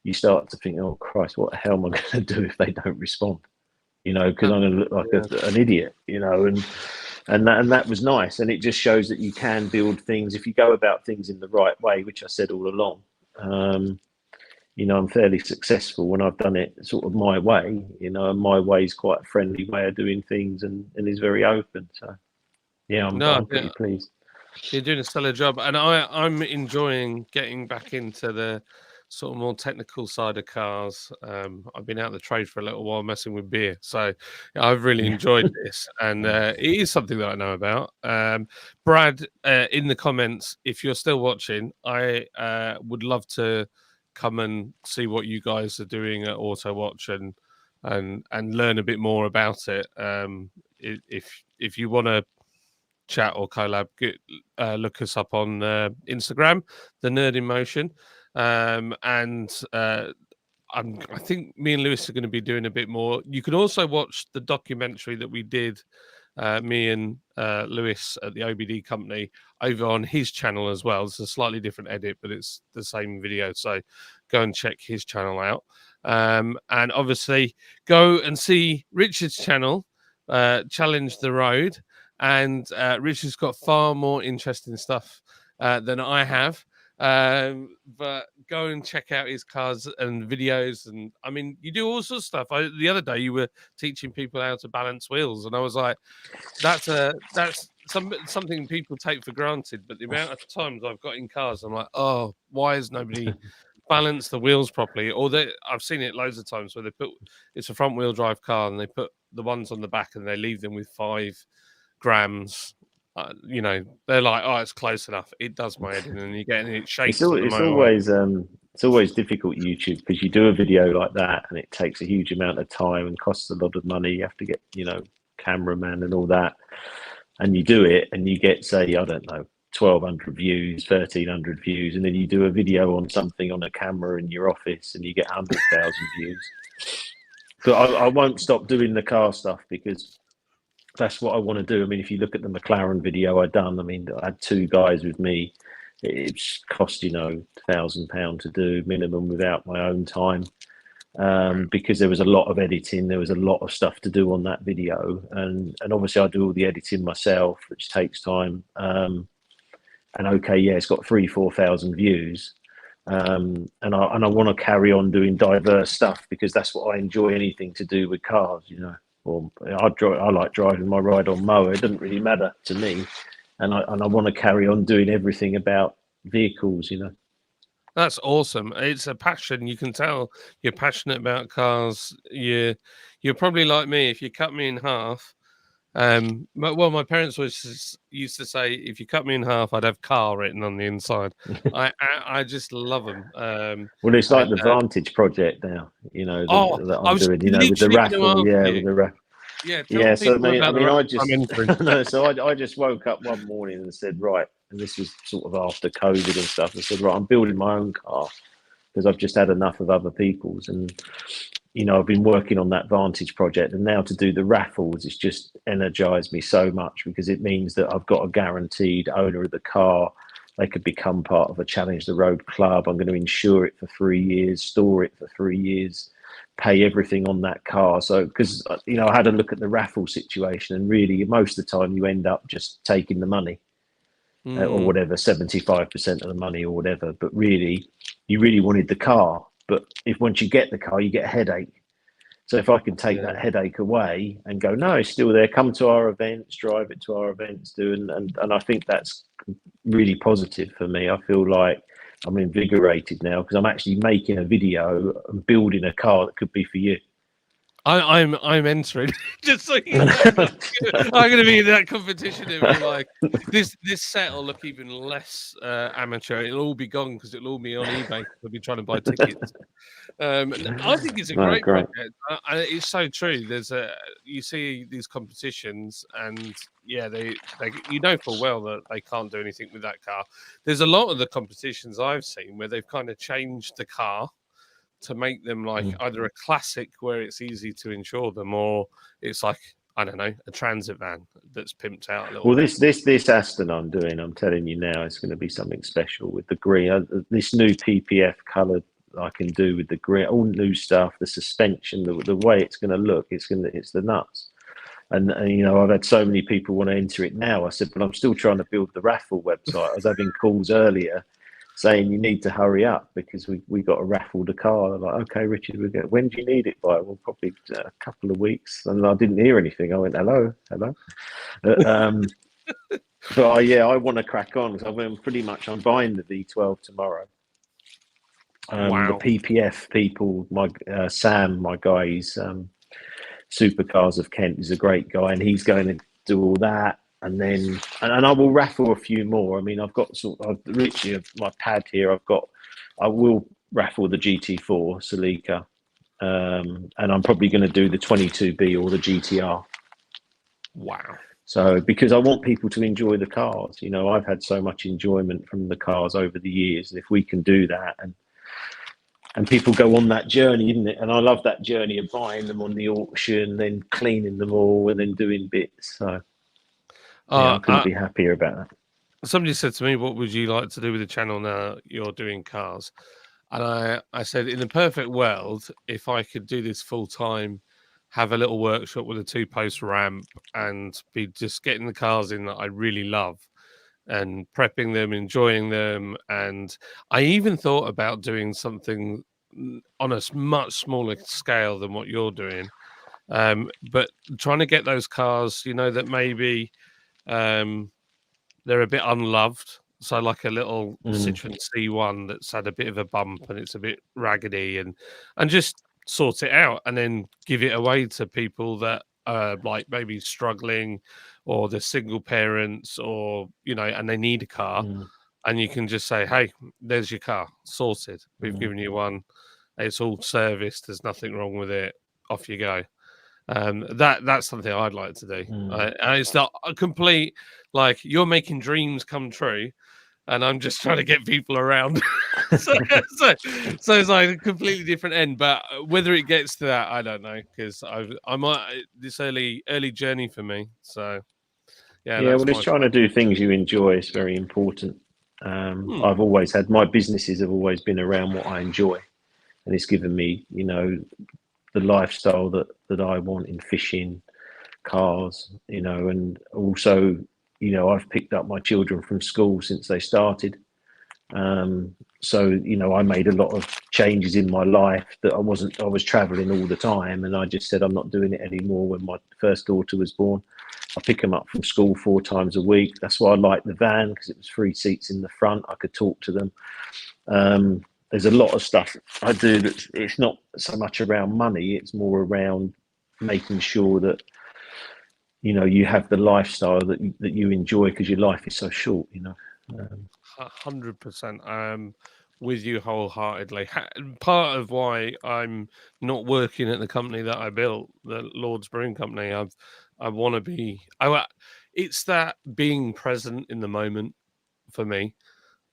you start to think, "Oh Christ, what the hell am I going to do if they don't respond?" Because I'm going to look like an idiot, and that was nice, and it just shows that you can build things if you go about things in the right way, which I said all along. I'm fairly successful when I've done it sort of my way, and my way is quite a friendly way of doing things, and is very open. So yeah, I'm pretty pleased. You're doing a stellar job, and I'm enjoying getting back into the sort of more technical side of cars. I've been out of the trade for a little while, messing with beer, so I've really enjoyed this, and it is something that I know about. Brad, in the comments, if you're still watching, I would love to come and see what you guys are doing at Auto Watch and learn a bit more about it. If you want to chat or collab, look us up on Instagram, The Nerd in Motion. I think me and Lewis are going to be doing a bit more. You can also watch the documentary that we did, me and Lewis at the OBD company, over on his channel as well. It's a slightly different edit, but it's the same video. So go and check his channel out. And obviously go and see Richard's channel, Challenge the Road. And Richard's got far more interesting stuff than I have. But go and check out his cars and videos, and I mean, you do all sorts of stuff. The other day you were teaching people how to balance wheels, and I was like, that's something people take for granted. But the amount of times I've got in cars, I'm like, oh, why has nobody balanced the wheels properly? Or I've seen it loads of times where it's a front wheel drive car, and they put the ones on the back, and they leave them with 5 grams. They're like, "Oh, it's close enough." It does my head in, and you're getting it shakes. It's always difficult, YouTube, because you do a video like that, and it takes a huge amount of time and costs a lot of money. You have to get, cameraman and all that, and you do it, and you get, say, I don't know, 1,200 views, 1,300 views, and then you do a video on something on a camera in your office, and you get 100,000 views. But I won't stop doing the car stuff, because that's what I want to do. I mean, if you look at the McLaren video I done, I mean, I had 2 guys with me. It cost, £1,000 to do minimum without my own time, because there was a lot of editing. There was a lot of stuff to do on that video, and obviously I do all the editing myself, which takes time. And okay, yeah, it's got 3,000-4,000 views, and I want to carry on doing diverse stuff, because that's what I enjoy. Anything to do with cars, Or I like driving my ride-on mower. It doesn't really matter to me, and I want to carry on doing everything about vehicles. That's awesome. It's a passion. You can tell you're passionate about cars. You're probably like me. If you cut me in half, Well, my parents used to say, if you cut me in half, I'd have car written on the inside. I just love them. Well, it's like And the Vantage project now, that I I'm was doing, with the literally going to raffle. ask Yeah, you. with the raffle. Yeah, tell Yeah, so people mate, I about the mean, I raffle I'm just entering. no, so I just woke up one morning and said, right, and this was sort of after COVID and stuff. I said, right, I'm building my own car because I've just had enough of other people's, and I've been working on that Vantage project, and now to do the raffles, it's just energized me so much because it means that I've got a guaranteed owner of the car. They could become part of a Challenge the Road club. I'm going to insure it for 3 years, store it for 3 years, pay everything on that car. So, because, I had a look at the raffle situation, and really, most of the time, you end up just taking the money or whatever, 75% of the money or whatever. But really, you really wanted the car. But if once you get the car, you get a headache. So if I can take that headache away and go, no, it's still there, come to our events, drive it to our events, and I think that's really positive for me. I feel like I'm invigorated now because I'm actually making a video and building a car that could be for you. I'm entering, just so you know. I'm going to be in that competition. It'll be like this set will look even less amateur. It'll all be gone because it'll all be on eBay. We'll be trying to buy tickets. I think it's a great project. It's so true. You see these competitions, and they full well that they can't do anything with that car. There's a lot of the competitions I've seen where they've kind of changed the car to make them like either a classic where it's easy to insure them, or it's like, I don't know, a transit van that's pimped out a little bit. This Aston I'm doing, I'm telling you now, it's going to be something special with the green. This new PPF colour I can do with the green, all new stuff, the suspension, the way it's going to look, it's the nuts. And I've had so many people want to enter it now. I said, but I'm still trying to build the raffle website. I was having calls earlier saying you need to hurry up because we got to raffle the car. I'm like, okay, Richard, when do you need it by? Well, probably a couple of weeks. And I didn't hear anything. I went, hello. But I want to crack on because I'm buying the V12 tomorrow. Wow. The PPF people, Sam, my guy, he's Supercars of Kent, is a great guy, and he's going to do all that. And then, and I will raffle a few more. I mean, I've got literally my pad here. I will raffle the GT4 Celica, and I'm probably going to do the 22B or the GTR. Wow. So, because I want people to enjoy the cars, I've had so much enjoyment from the cars over the years, and if we can do that, and people go on that journey, isn't it? And I love that journey of buying them on the auction, then cleaning them all, and then doing bits. So. I couldn't be happier about that. Somebody said to me, what would you like to do with the channel now you're doing cars? And I said, in the perfect world, if I could do this full time, have a little workshop with a 2-post ramp and be just getting the cars in that I really love and prepping them, enjoying them. And I even thought about doing something on a much smaller scale than what you're doing. But trying to get those cars, that maybe they're a bit unloved. So like a little Citroen C1 that's had a bit of a bump and it's a bit raggedy, and just sort it out and then give it away to people that are like maybe struggling, or they're single parents, or and they need a car, and you can just say, hey, there's your car sorted. We've given you one. It's all serviced. There's nothing wrong with it. Off you go. That's something I'd like to do. And it's not a complete, like, you're making dreams come true, and I'm just trying to get people around. so it's like a completely different end. But whether it gets to that, I don't know, because I might this early journey for me. So well, it's trying to do things you enjoy. It's very important. I've always had, my businesses have always been around what I enjoy, and it's given me, the lifestyle that I want in fishing, cars, and also, I've picked up my children from school since they started. So, I made a lot of changes in my life that I was traveling all the time, and I just said, I'm not doing it anymore. When my first daughter was born, I pick them up from school 4 times a week. That's why I liked the van, because it was 3 seats in the front. I could talk to them. There's a lot of stuff I do that it's not so much around money. It's more around making sure that you have the lifestyle that you enjoy because your life is so short. 100%. With you wholeheartedly. Part of why I'm not working at the company that I built, the Lord's Brewing Company, I want to be. It's that being present in the moment for me,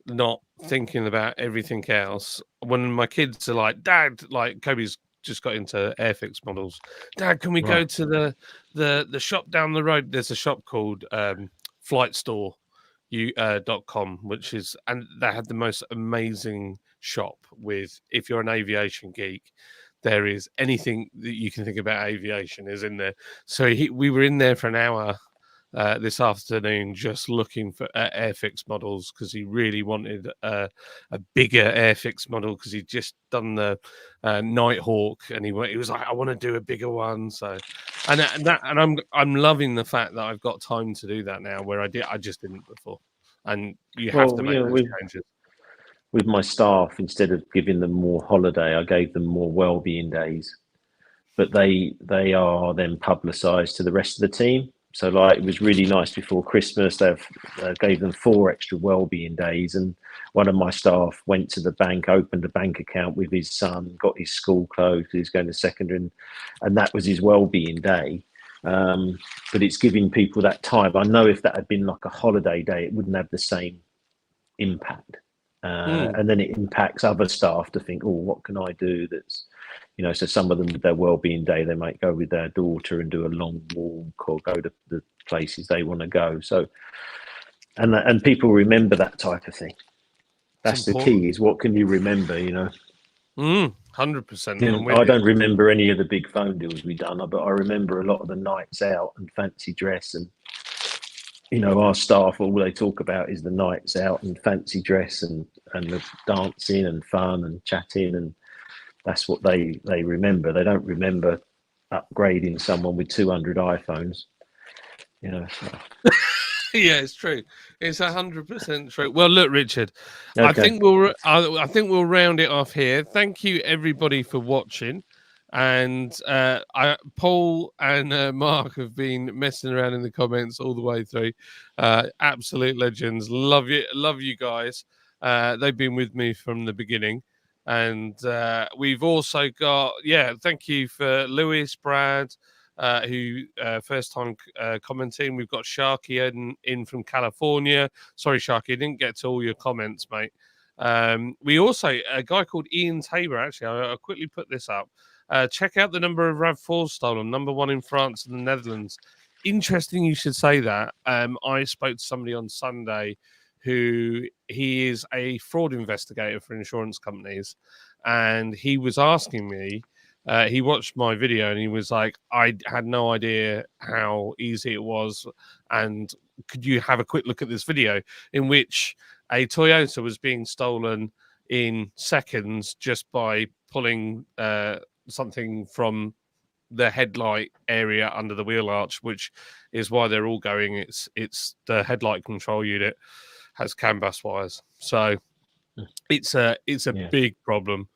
not thinking about everything else. When my kids are like, "Dad," like Kobe's just got into Airfix models. Dad, can we go Right. to the shop down the road? There's a shop called Flight Store .com, which is, and they had the most amazing shop with, if you're an aviation geek, there is anything that you can think about aviation is in there. So we were in there for an hour this afternoon just looking for Airfix models because he really wanted a bigger Airfix model because he'd just done the Nighthawk and he was like, I want to do a bigger one. So and I'm loving the fact that I've got time to do that now where I just didn't before. And you have to Well, make those changes. with my staff, instead of giving them more holiday, I gave them more well-being days. But they are then publicised to the rest of the team. So like it was really nice before Christmas. They gave them 4 extra well-being days, and one of my staff went to the bank, opened a bank account with his son, got his school clothes. He's going to secondary, and that was his well-being day. But it's giving people that time. I know if that had been like a holiday day, it wouldn't have the same impact. And then it impacts other staff to think, oh, what can I do that's, so some of them with their well-being day, they might go with their daughter and do a long walk or go to the places they want to go. So, and people remember that type of thing. That's the key, is what can you remember, 100%. I don't remember any of the big phone deals we've done, but I remember a lot of the nights out and fancy dress, and our staff, all they talk about is the nights out and fancy dress and the dancing and fun and chatting, and that's what they remember. They don't remember upgrading someone with 200 iPhones. So. Yeah, it's true. It's 100% true. Well, look, Richard, Okay. I think we'll round it off here. Thank you everybody for watching. And Paul and Mark have been messing around in the comments all the way through. Absolute legends. Love you guys. They've been with me from the beginning. And we've also got, thank you for Lewis, Brad, who first time commenting. We've got Sharky in from California. Sorry, Sharky, I didn't get to all your comments, mate. We also, a guy called Ian Tabor, actually, I'll quickly put this up. Check out the number of RAV4s stolen, number 1 in France and the Netherlands. Interesting you should say that. I spoke to somebody on Sunday he is a fraud investigator for insurance companies, and he was asking me, he watched my video and he was like, I had no idea how easy it was, and could you have a quick look at this video in which a Toyota was being stolen in seconds just by pulling something from the headlight area under the wheel arch, which is why they're all going. It's the headlight control unit has CAN bus wires, so it's a big problem.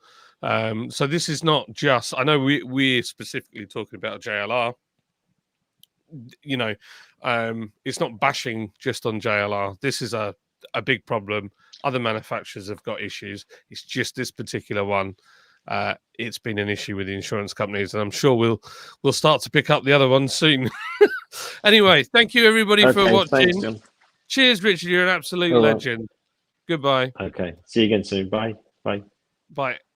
So this is not just, I know we're specifically talking about JLR. It's not bashing just on JLR. This is a big problem. Other manufacturers have got issues. It's just this particular one. It's been an issue with the insurance companies, and I'm sure we'll start to pick up the other ones soon. Anyway, thank you everybody for watching. Thanks, John. Cheers, Richard. You're an absolute legend. Goodbye. Okay. See you again soon. Bye. Bye. Bye.